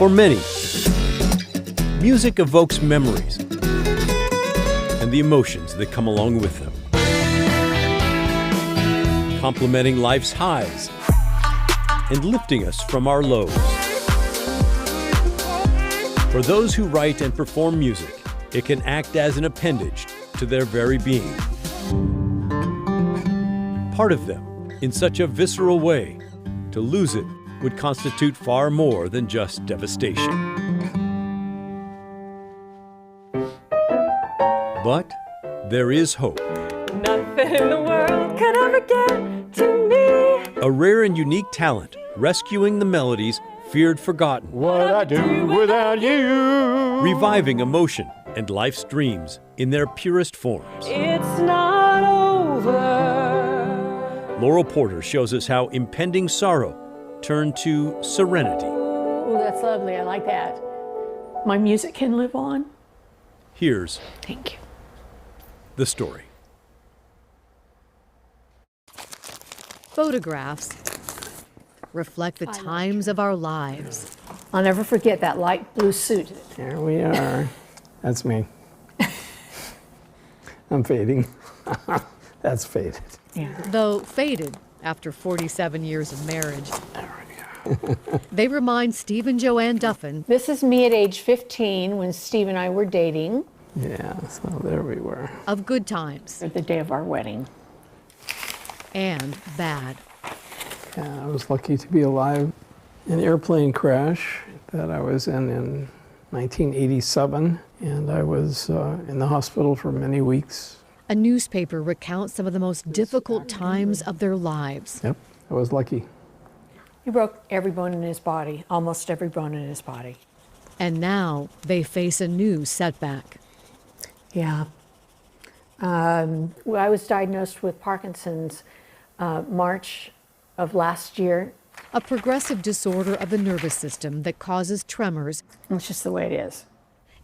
For many, music evokes memories and the emotions that come along with them, complementing life's highs and lifting us from our lows. For those who write and perform music, it can act as an appendage to their very being. Part of them, in such a visceral way, to lose it would constitute far more than just devastation. But there is hope. Nothing in the world could ever get to me. A rare and unique talent, rescuing the melodies feared forgotten. What I do without you. Reviving emotion and life's dreams in their purest forms. It's not over. Laurel Porter shows us how impending sorrow turned to serenity. Oh, that's lovely. I like that. My music can live on. Here's Thank you. the story. Photographs reflect the times of our lives. I'll never forget that light blue suit. There we are. That's me. I'm fading. That's faded. Though faded after 47 years of marriage. They remind Steve and Joanne Duffin This is me at age 15 when Steve and I were dating. Yeah, so there we were. of good times The day of our wedding. and bad. Yeah, I was lucky to be alive. An airplane crash that I was in 1987, and I was in the hospital for many weeks. A newspaper recounts some of the most difficult times of their lives. Yep, I was lucky. He broke every bone in his body, almost every bone in his body. And now they face a new setback. Yeah. I was diagnosed with Parkinson's March of last year. A progressive disorder of the nervous system that causes tremors. It's just the way it is.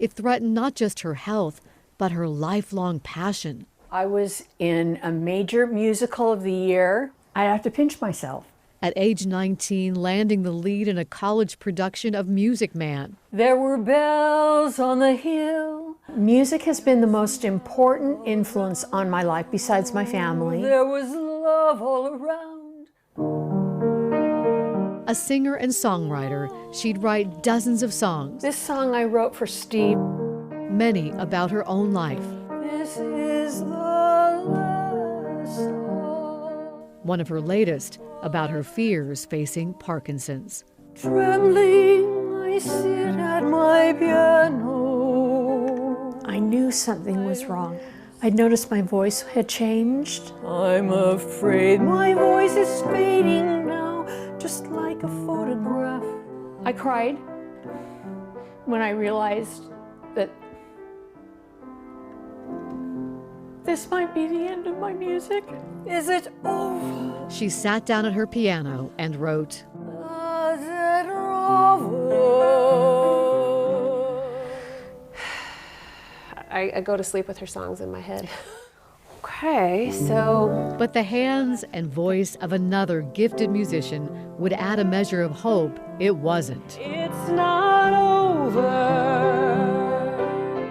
It threatened not just her health, but her lifelong passion. I was in a major musical of the year. I have to pinch myself. At age 19, landing the lead in a college production of Music Man. There were bells on the hill. Music has been the most important influence on my life besides my family. There was love all around. A singer and songwriter, she'd write dozens of songs, This song I wrote for Steve. many about her own life. This is the last song. One of her latest about her fears facing Parkinson's. Trembling, I sit at my piano. I knew something was wrong. I'd noticed my voice had changed. I'm afraid my voice is fading now, just like a photograph. I cried when I realized that this might be the end of my music. Is it over? She sat down at her piano and wrote, Is it over? I go to sleep with her songs in my head. Okay, so but the hands and voice of another gifted musician would add a measure of hope. It wasn't. It's not over.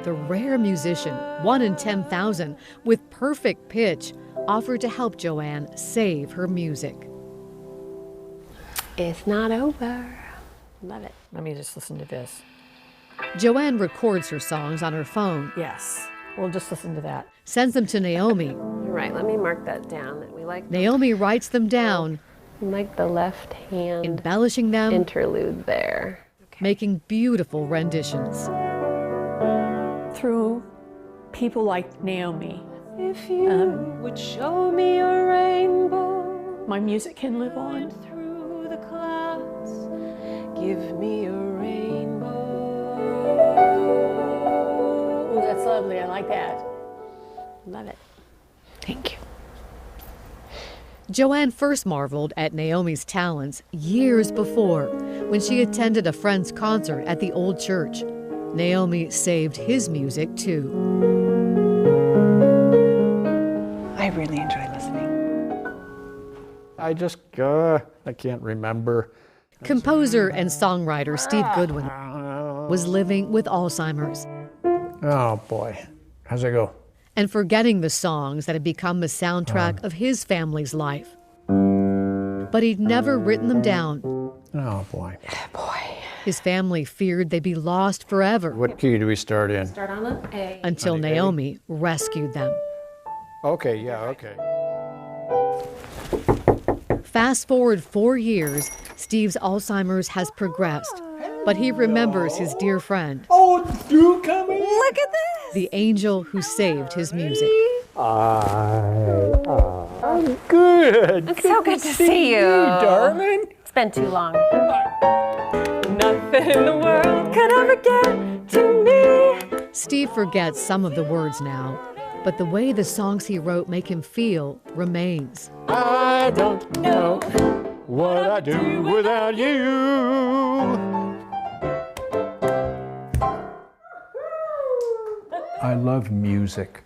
The rare musician, 1 in 10,000, with perfect pitch, offered to help Joanne save her music. it's not over. Love it. Let me just listen to this. Joanne records her songs on her phone, Yes, we'll just listen to that. sends them to Naomi. You're right. Let me mark that down. That we like Naomi writes them down, the left hand embellishing them, interlude there. making beautiful renditions. Through people like Naomi, If you would show me a rainbow my music can live on. through the clouds, give me a rainbow. Oh, that's lovely. I like that. Love it. Thank you. Joanne first marveled at Naomi's talents years before when she attended a friend's concert at the old church. Naomi saved his music too. I really enjoy listening. I can't remember. Composer and songwriter Steve Goodwin was living with Alzheimer's Oh boy, how's it go? and forgetting the songs that had become the soundtrack of his family's life. But he'd never written them down. Oh boy. His family feared they'd be lost forever What key do we start in? Start on an A. until On the A? Naomi rescued them. Okay, yeah, okay. Fast forward 4 years, Steve's Alzheimer's has progressed, but he remembers his dear friend, Oh, you coming? Look at this! the angel who saved his music. I'm good. It's so good to see you. Darling. It's been too long. Nothing in the world could ever get to me. Steve forgets some of the words now, but the way the songs he wrote make him feel remains. I don't know what I'd do without you. I love music.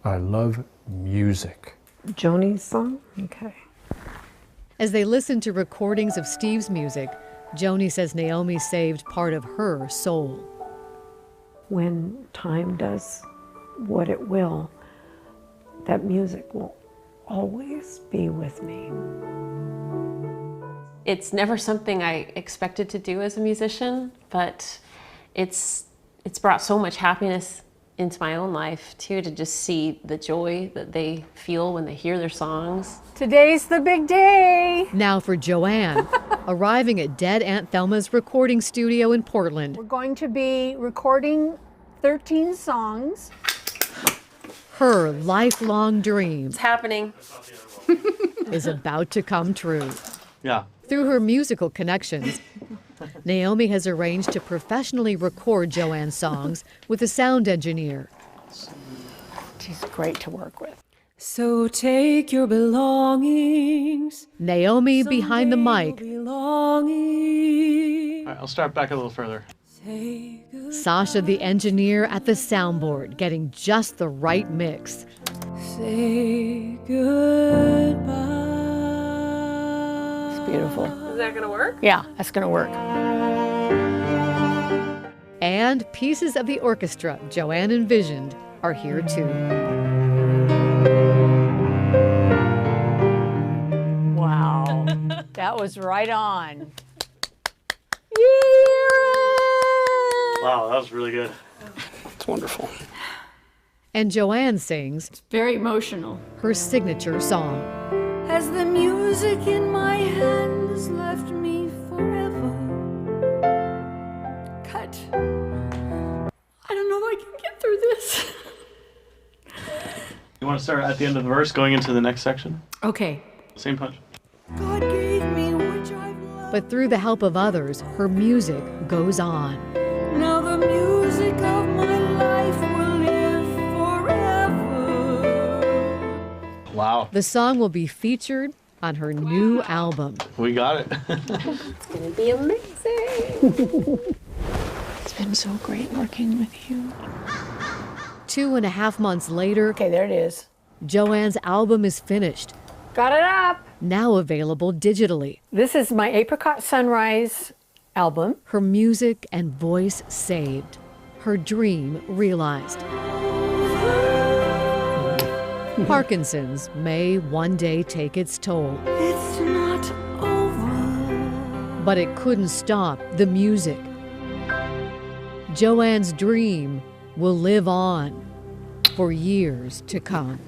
I love music. Joni's song? Okay. As they listen to recordings of Steve's music, Joni says Naomi saved part of her soul. When time does what it will, that music will always be with me. It's never something I expected to do as a musician, but it's brought so much happiness into my own life too, to just see the joy that they feel when they hear their songs. Today's the big day. Now for Joanne, arriving at Dead Aunt Thelma's recording studio in Portland. We're going to be recording 13 songs. Her lifelong dream It's happening. is about to come true. Yeah. Through her musical connections, Naomi has arranged to professionally record Joanne's songs with a sound engineer. She's great to work with. So take your belongings. Naomi behind the mic, Belongings. All right, I'll start back a little further. Sasha the engineer at the soundboard, getting just the right mix. Say goodbye. It's beautiful. Is that gonna work? Yeah, that's gonna work. And pieces of the orchestra Joanne envisioned are here too. Wow, that was right on. Wow, that was really good. It's wonderful. And Joanne sings Very emotional. her signature song. As the music in my hands left me forever. Cut. I don't know if I can get through this. You want to start at the end of the verse, going into the next section? Okay. Same punch. God gave me which I've loved. But through the help of others, her music goes on. Now the music of my life will live forever. Wow, The song will be featured on her new album. we got it. It's gonna be amazing. It's been so great working with you. 2.5 months later, Okay, there it is. Joanne's album is finished, Got it up. now available digitally. This is my Apricot Sunrise album. Her music and voice saved. Her dream realized. Parkinson's may one day take its toll, It's not over. but it couldn't stop the music. Joanne's dream will live on for years to come.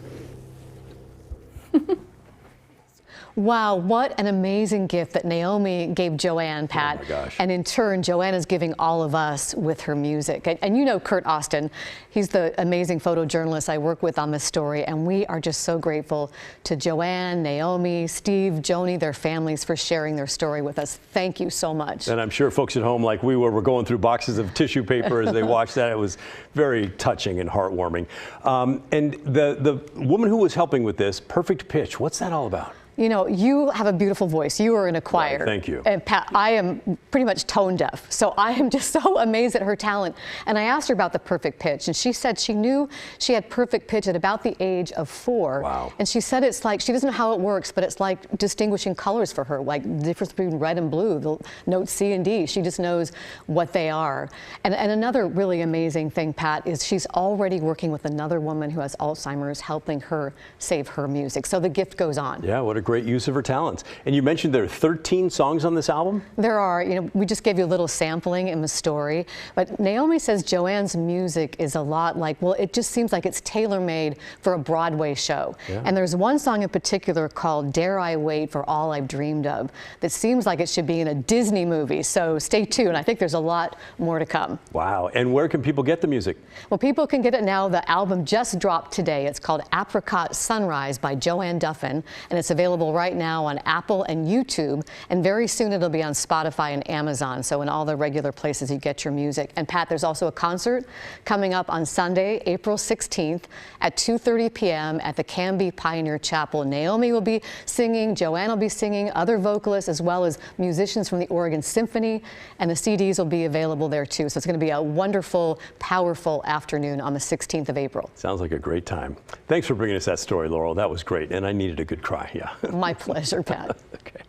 Wow, what an amazing gift that Naomi gave Joanne, Pat. Oh my gosh. And in turn, Joanne is giving all of us with her music. And you know Kurt Austin, he's the amazing photojournalist I work with on this story, and we are just so grateful to Joanne, Naomi, Steve, Joni, their families for sharing their story with us. Thank you so much. And I'm sure folks at home, like we were going through boxes of tissue paper as they watched that. It was very touching and heartwarming. And the woman who was helping with this, Perfect Pitch, what's that all about? You know, you have a beautiful voice. You are in a choir. Right, thank you. And Pat, I am pretty much tone deaf, so I am just so amazed at her talent. And I asked her about the perfect pitch, and she said she knew she had perfect pitch at about the age of 4. Wow. And she said it's like, she doesn't know how it works, but it's like distinguishing colors for her, like the difference between red and blue, the notes C and D. She just knows what they are. And another really amazing thing, Pat, is she's already working with another woman who has Alzheimer's, helping her save her music. So the gift goes on. Yeah, what a great use of her talents. And you mentioned there are 13 songs on this album? There are. You know, we just gave you a little sampling in the story, but Naomi says Joanne's music is a lot like, well, it just seems like it's tailor-made for a Broadway show. Yeah. And there's one song in particular called Dare I Wait for All I've Dreamed of that seems like it should be in a Disney movie. So stay tuned. I think there's a lot more to come. Wow. And where can people get the music? Well, people can get it now. The album just dropped today. It's called Apricot Sunrise by Joanne Duffin, and it's available right now on Apple and YouTube, and very soon it'll be on Spotify and Amazon, so in all the regular places you get your music. And Pat, there's also a concert coming up on Sunday, April 16th at 2:30 p.m. at the Canby Pioneer Chapel. Naomi will be singing, Joanne will be singing, other vocalists, as well as musicians from the Oregon Symphony, and the CDs will be available there too. So it's going to be a wonderful, powerful afternoon on the 16th of April. Sounds like a great time. Thanks for bringing us that story, Laurel. That was great, and I needed a good cry, yeah. My pleasure, Pat. Okay.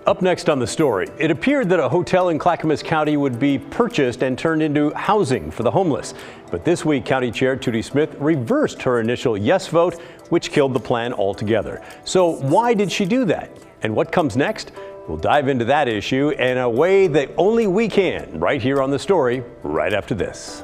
Up next on the story, it appeared that a hotel in Clackamas County would be purchased and turned into housing for the homeless. But this week, County Chair Tootie Smith reversed her initial yes vote, which killed the plan altogether. So why did she do that? And what comes next? We'll dive into that issue in a way that only we can, right here on the story, right after this.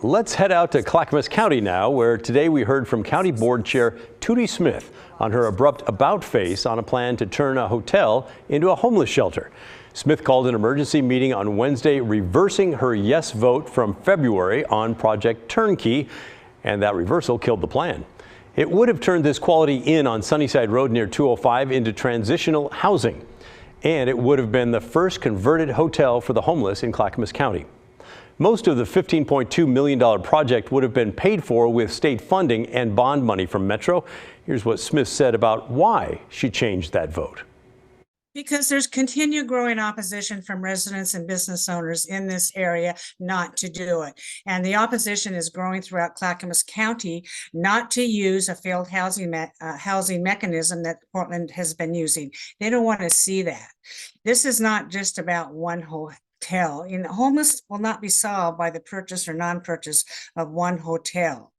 Let's head out to Clackamas County now, where today we heard from County Board Chair Tootie Smith on her abrupt about-face on a plan to turn a hotel into a homeless shelter. Smith called an emergency meeting on Wednesday, reversing her yes vote from February on Project Turnkey, and that reversal killed the plan. It would have turned this quality inn on Sunnyside Road near 205 into transitional housing, and it would have been the first converted hotel for the homeless in Clackamas County. Most of the $15.2 million project would have been paid for with state funding and bond money from Metro. Here's what Smith said about why she changed that vote. Because there's continued growing opposition from residents and business owners in this area not to do it. And the opposition is growing throughout Clackamas County not to use a failed housing mechanism that Portland has been using. They don't want to see that. This is not just about one hotel. Homeless will not be solved by the purchase or non-purchase of one hotel.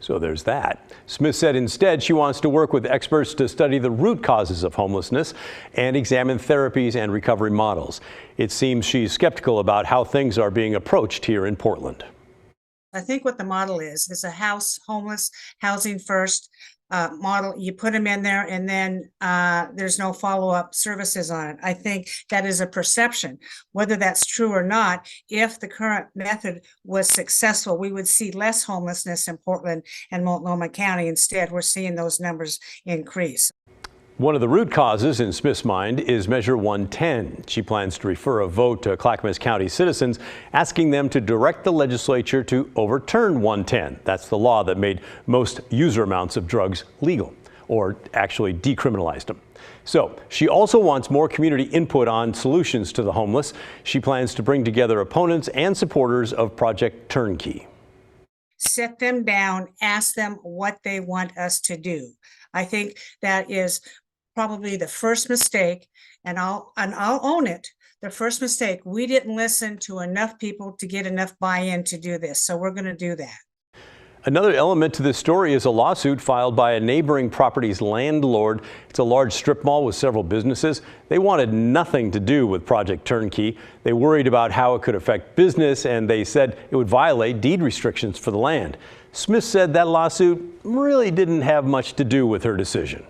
So there's that. Smith said instead she wants to work with experts to study the root causes of homelessness and examine therapies and recovery models. It seems she's skeptical about how things are being approached here in Portland. I think what the model is a homeless housing first model. You put them in there and then there's no follow-up services on it. I think that is a perception. Whether that's true or not, if the current method was successful, we would see less homelessness in Portland and Multnomah County. Instead, we're seeing those numbers increase. One of the root causes in Smith's mind is Measure 110. She plans to refer a vote to Clackamas County citizens, asking them to direct the legislature to overturn 110. That's the law that made most user amounts of drugs legal, or actually decriminalized them. So she also wants more community input on solutions to the homeless. She plans to bring together opponents and supporters of Project Turnkey. Sit them down, ask them what they want us to do. I think that is probably the first mistake, and I'll own it. The first mistake, we didn't listen to enough people to get enough buy-in to do this. So we're going to do that. Another element to this story is a lawsuit filed by a neighboring property's landlord. It's a large strip mall with several businesses. They wanted nothing to do with Project Turnkey. They worried about how it could affect business, and they said it would violate deed restrictions for the land. Smith said that lawsuit really didn't have much to do with her decision.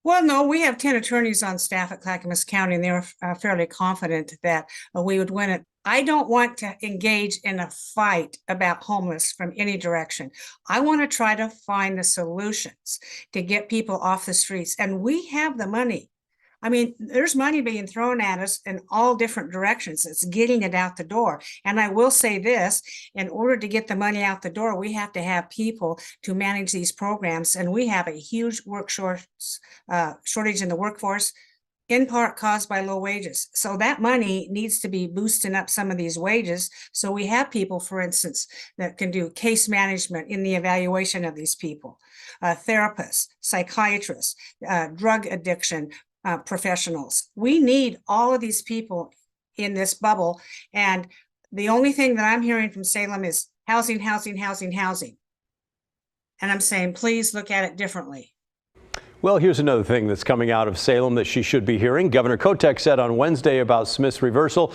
Well, no, we have 10 attorneys on staff at Clackamas County, and they were fairly confident that we would win it. I don't want to engage in a fight about homeless from any direction. I want to try to find the solutions to get people off the streets, and we have the money. I mean, there's money being thrown at us in all different directions. It's getting it out the door. And I will say this, in order to get the money out the door, we have to have people to manage these programs. And we have a huge shortage in the workforce, in part caused by low wages. So that money needs to be boosting up some of these wages. So we have people, for instance, that can do case management in the evaluation of these people, therapists, psychiatrists, drug addiction professionals. We need all of these people in this bubble. And the only thing that I'm hearing from Salem is housing, housing, housing, housing. And I'm saying, please look at it differently. Well, here's another thing that's coming out of Salem that she should be hearing. Governor Kotek said on Wednesday about Smith's reversal,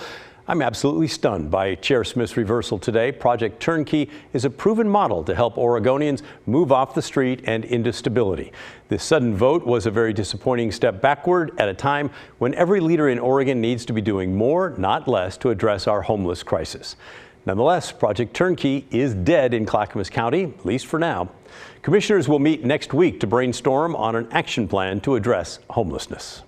"I'm absolutely stunned by Chair Smith's reversal today. Project Turnkey is a proven model to help Oregonians move off the street and into stability. This sudden vote was a very disappointing step backward at a time when every leader in Oregon needs to be doing more, not less, to address our homeless crisis." Nonetheless, Project Turnkey is dead in Clackamas County, at least for now. Commissioners will meet next week to brainstorm on an action plan to address homelessness.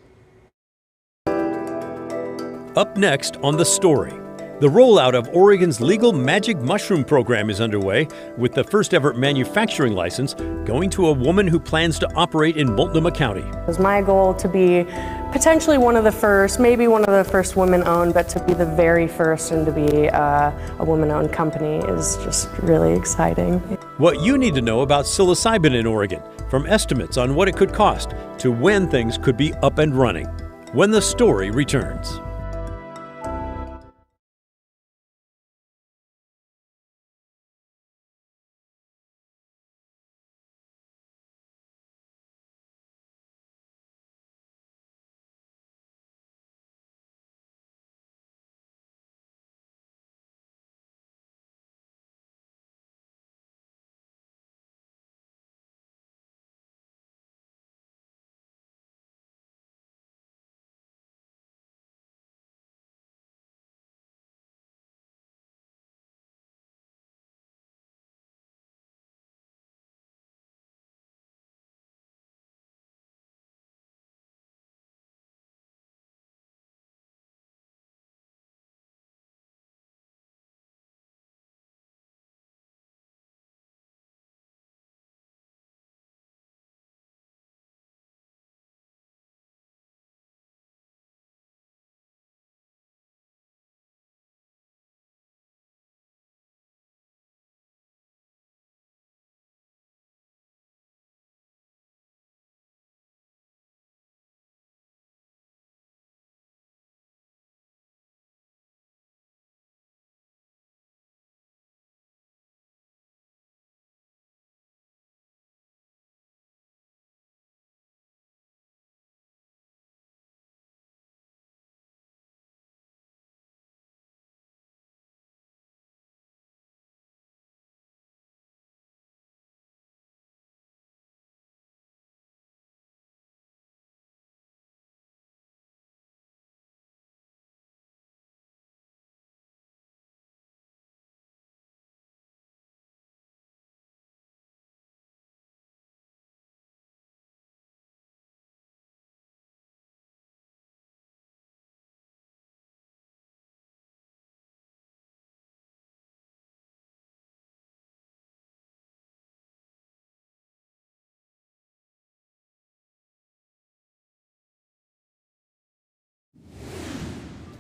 Up next on The Story, the rollout of Oregon's legal magic mushroom program is underway, with the first ever manufacturing license going to a woman who plans to operate in Multnomah County. It was my goal to be potentially one of the first, maybe one of the first women-owned, but to be the very first and to be a woman-owned company is just really exciting. What you need to know about psilocybin in Oregon, from estimates on what it could cost to when things could be up and running, when The Story returns.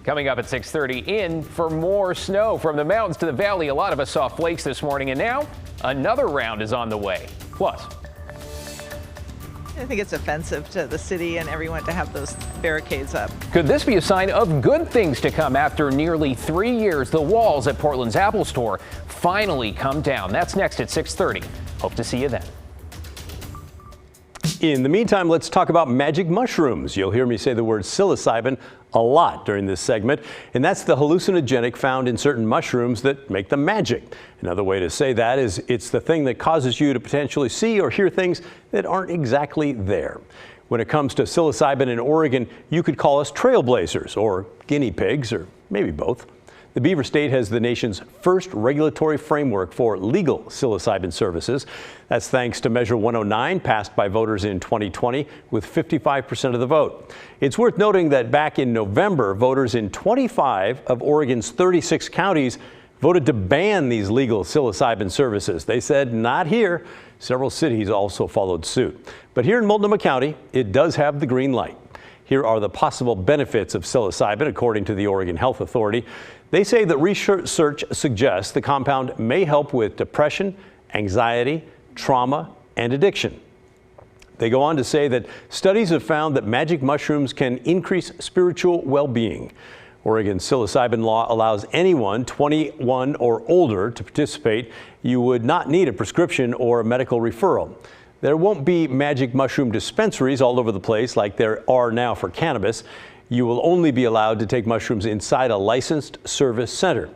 Coming up at 6:30, in for more snow from the mountains to the valley. A lot of us saw flakes this morning, and now another round is on the way. Plus, I think it's offensive to the city and everyone to have those barricades up. could this be a sign of good things to come after nearly 3 years? The walls at Portland's Apple Store finally come down. That's next at 6:30. Hope to see you then. In the meantime, let's talk about magic mushrooms. You'll hear me say the word psilocybin a lot during this segment, and that's the hallucinogenic found in certain mushrooms that make them magic. Another way to say that is it's the thing that causes you to potentially see or hear things that aren't exactly there. When it comes to psilocybin in Oregon, you could call us trailblazers or guinea pigs, or maybe both. The Beaver State has the nation's first regulatory framework for legal psilocybin services. That's thanks to Measure 109, passed by voters in 2020 with 55% of the vote. It's worth noting that back in November, voters in 25 of Oregon's 36 counties voted to ban these legal psilocybin services. They said, not here. Several cities also followed suit. But here in Multnomah County, it does have the green light. Here are the possible benefits of psilocybin, according to the Oregon Health Authority. They say that research suggests the compound may help with depression, anxiety, trauma, and addiction. They go on to say that studies have found that magic mushrooms can increase spiritual well-being. Oregon's psilocybin law allows anyone 21 or older to participate. You would not need a prescription or a medical referral. There won't be magic mushroom dispensaries all over the place like there are now for cannabis. You will only be allowed to take mushrooms inside a licensed service center.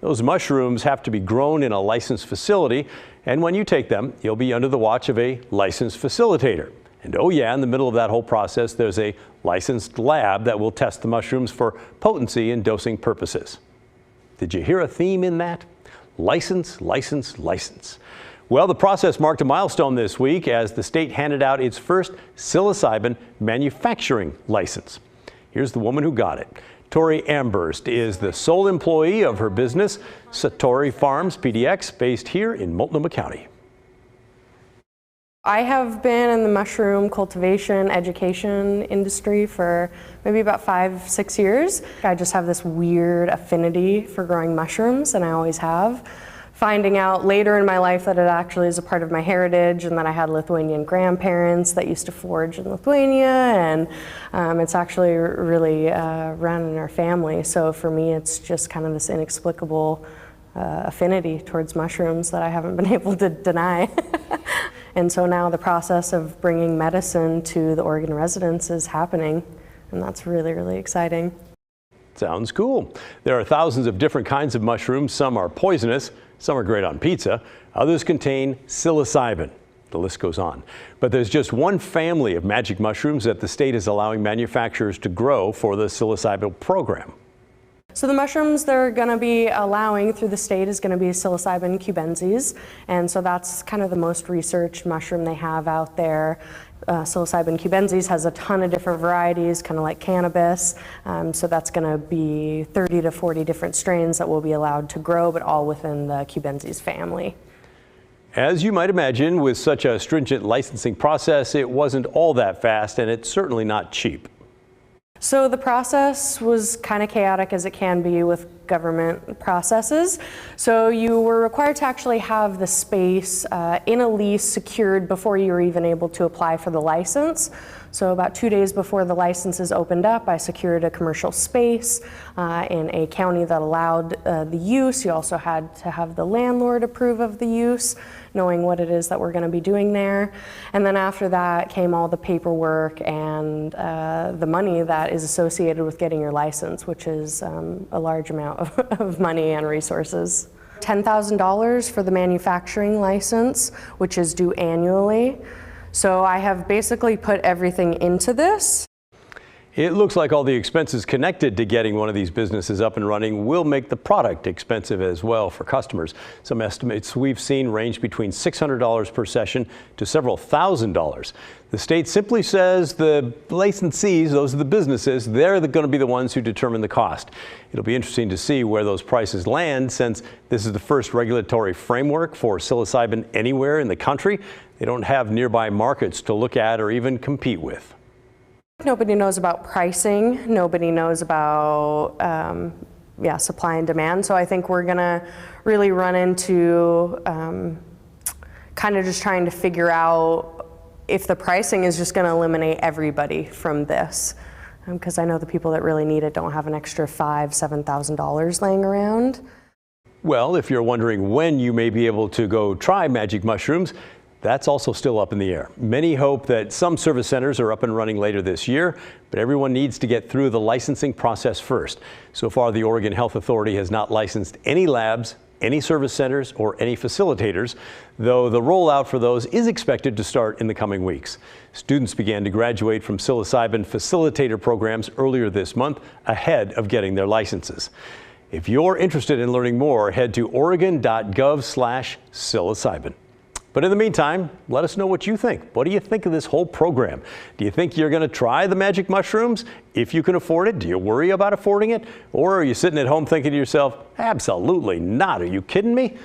Those mushrooms have to be grown in a licensed facility, and when you take them, you'll be under the watch of a licensed facilitator. And oh yeah, in the middle of that whole process, there's a licensed lab that will test the mushrooms for potency and dosing purposes. Did you hear a theme in that? License, license, license. Well, the process marked a milestone this week as the state handed out its first psilocybin manufacturing license. Here's the woman who got it. Tori Amberst is the sole employee of her business, Satori Farms PDX, based here in Multnomah County. I have been in the mushroom cultivation education industry for maybe about 5-6 years. I just have this weird affinity for growing mushrooms, and I always have. Finding out later in my life that it actually is a part of my heritage, and that I had Lithuanian grandparents that used to forage in Lithuania, and it's actually really run in our family. So for me, it's just kind of this inexplicable affinity towards mushrooms that I haven't been able to deny. And so now the process of bringing medicine to the Oregon residents is happening, and that's really, really exciting. Sounds cool. There are thousands of different kinds of mushrooms. Some are poisonous, some are great on pizza, others contain psilocybin. The list goes on. But there's just one family of magic mushrooms that the state is allowing manufacturers to grow for the psilocybin program. So the mushrooms they're going to be allowing through the state is going to be psilocybin cubensis, and so that's kind of the most researched mushroom they have out there. Psilocybin cubensis has a ton of different varieties, kind of like cannabis, so that's going to be 30 to 40 different strains that will be allowed to grow, but all within the cubensis family. As you might imagine, with such a stringent licensing process, it wasn't all that fast, and it's certainly not cheap. So the process was kind of chaotic as it can be with government processes. So you were required to actually have the space in a lease secured before you were even able to apply for the license. So about 2 days before the licenses opened up, I secured a commercial space in a county that allowed the use. You also had to have the landlord approve of the use, knowing what it is that we're going to be doing there. And then after that came all the paperwork and the money that is associated with getting your license, which is a large amount of money and resources. $10,000 for the manufacturing license, which is due annually. So I have basically put everything into this. It looks like all the expenses connected to getting one of these businesses up and running will make the product expensive as well for customers. Some estimates we've seen range between $600 per session to several $1,000s. The state simply says the licensees, those are the businesses, they're going to be the ones who determine the cost. It'll be interesting to see where those prices land, since this is the first regulatory framework for psilocybin anywhere in the country. They don't have nearby markets to look at or even compete with. Nobody knows about pricing. Nobody knows about supply and demand. So I think we're gonna really run into kind of just trying to figure out if the pricing is just gonna eliminate everybody from this. Because I know the people that really need it don't have an extra $5,000, $7,000 laying around. Well, if you're wondering when you may be able to go try magic mushrooms, that's also still up in the air. Many hope that some service centers are up and running later this year, but everyone needs to get through the licensing process first. So far, the Oregon Health Authority has not licensed any labs, any service centers, or any facilitators, though the rollout for those is expected to start in the coming weeks. Students began to graduate from psilocybin facilitator programs earlier this month, ahead of getting their licenses. If you're interested in learning more, head to oregon.gov/psilocybin. But in the meantime, let us know what you think. What do you think of this whole program? Do you think you're going to try the magic mushrooms? If you can afford it, do you worry about affording it? Or are you sitting at home thinking to yourself, absolutely not, are you kidding me?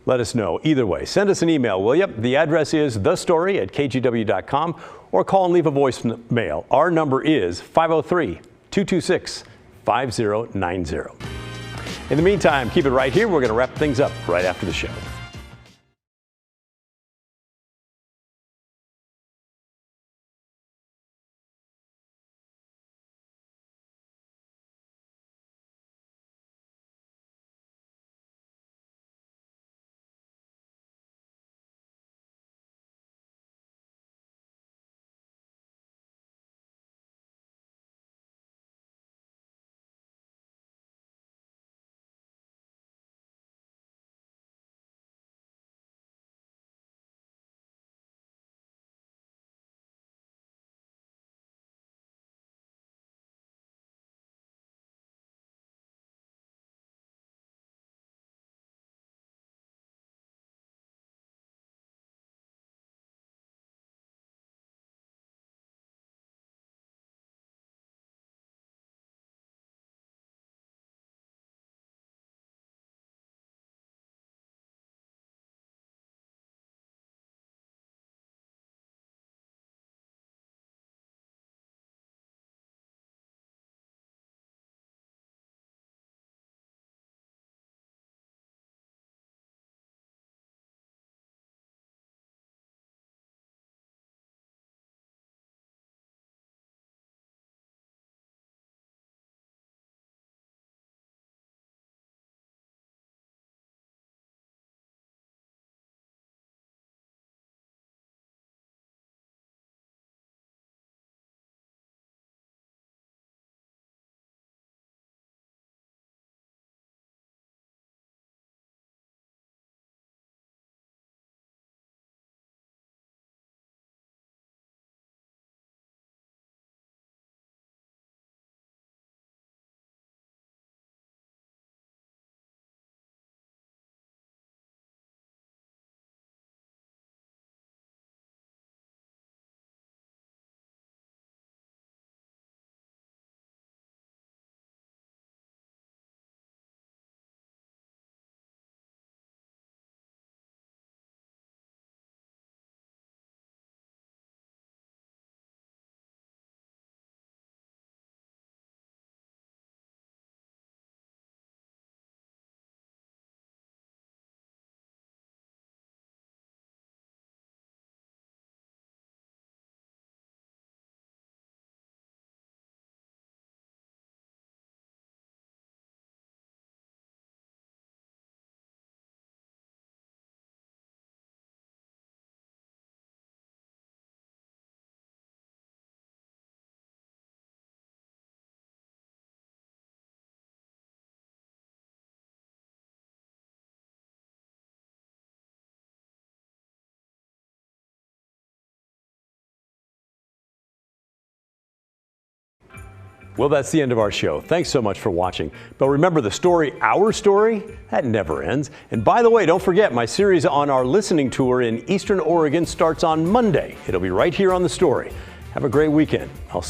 Let us know. Either way, send us an email, will you? The address is thestory@kgw.com, or call and leave a voicemail. Our number is 503-226-5090. In the meantime, keep it right here. We're going to wrap things up right after the show. Well, that's the end of our show. Thanks so much for watching. But remember, the story, our story, that never ends. And by the way, don't forget, my series on our listening tour in Eastern Oregon starts on Monday. It'll be right here on The Story. Have a great weekend. I'll see you